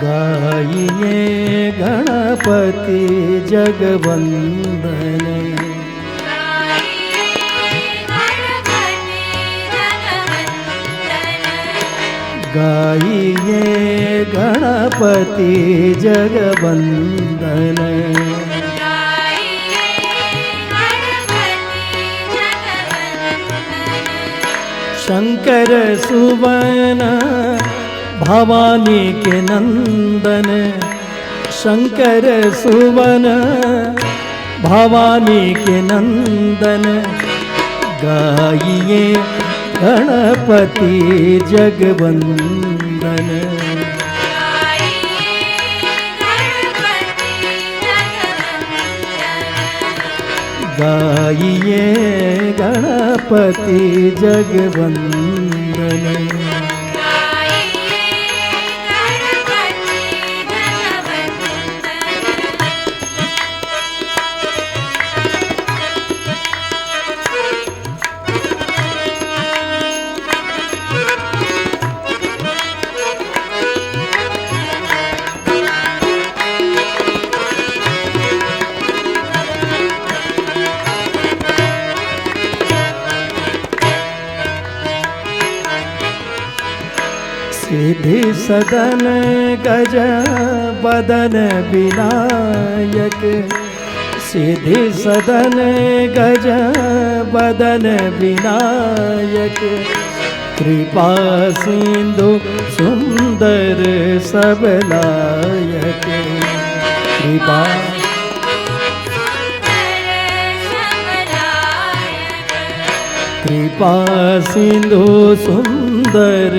गाइए गणपति जगवंदन। गाइए गणपति जगवंदन। शंकर सुवन भवानी के नंदन। शंकर सुवन भवानी के नंदन। गाइए गणपति जगवंदन। गाइए गणपति जगवंदन। सिद्धि सदन गज बदन विनायक। सिद्धि सदन गज बदन विनायक। कृपा सिंधु सुंदर सबलायक। कृपा कृपा सिंधु सुंदर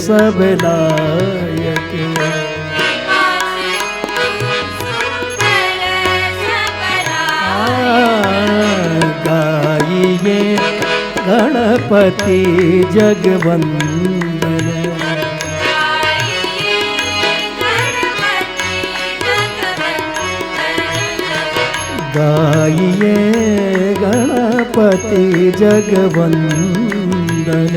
सबलायक। गाइए गणपति जगवंदन। गाइए गणपति जगवंदन।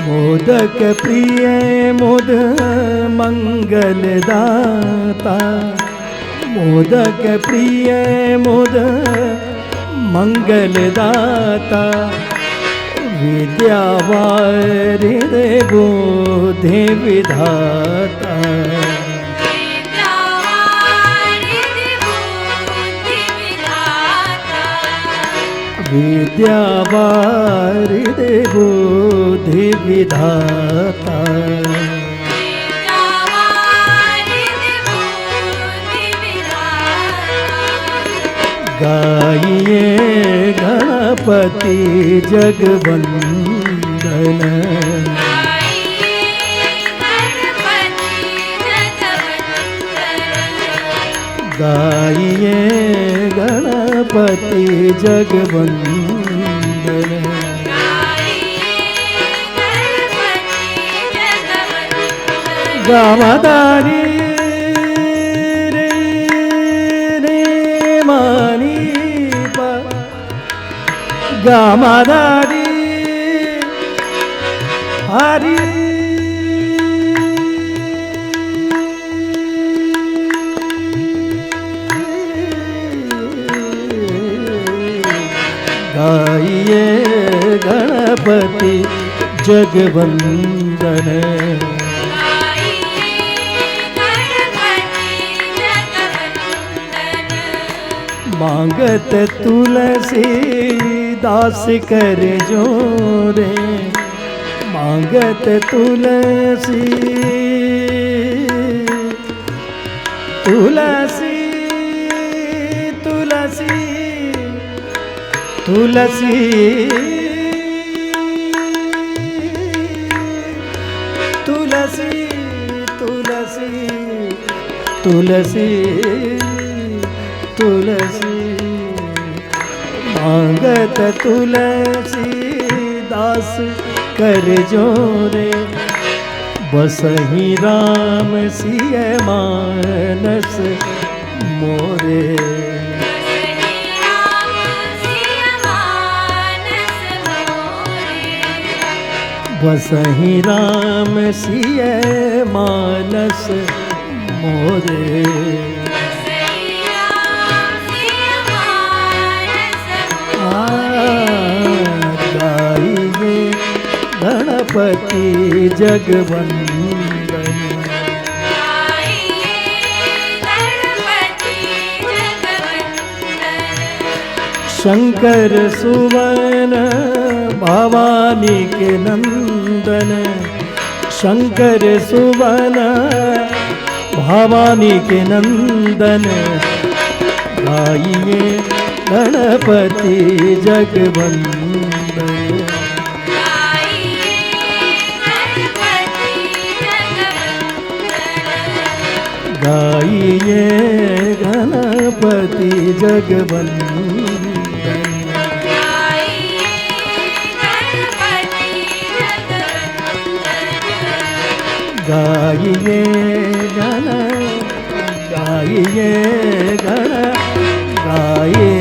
मोदक प्रिय मोद मंगलदाता। मोदक प्रिय मोद मंगलदाता। विद्यावारिद बुद्धि विधाता। विद्यावारिद बुद्धि विधाता। गाइए गणपति जगवंदन। गाइए गणपति जगवंदन। गामदारी रे रे मानी पा। गामदारी हरी। गाइए गणपति जगवंदन। मांगत तुलसी दास कर जोरे। मांगत तुलसी तुलसी तुलसी तुलसी तुलसी तुलसी तुलसी तुलसी मांगत तुलसी दास कर जोरे बसहि राम सिय मानस मोरे बसहि राम सिय मानस मोरे गाइए गणपति जगवंदन शंकर सुवन भवानी के नंदन शंकर सुवन भवानी के नंदन गाइए गणपति जगवंदन गाइए गणपति जगवंदन गाइए गण गाइए गण गाइए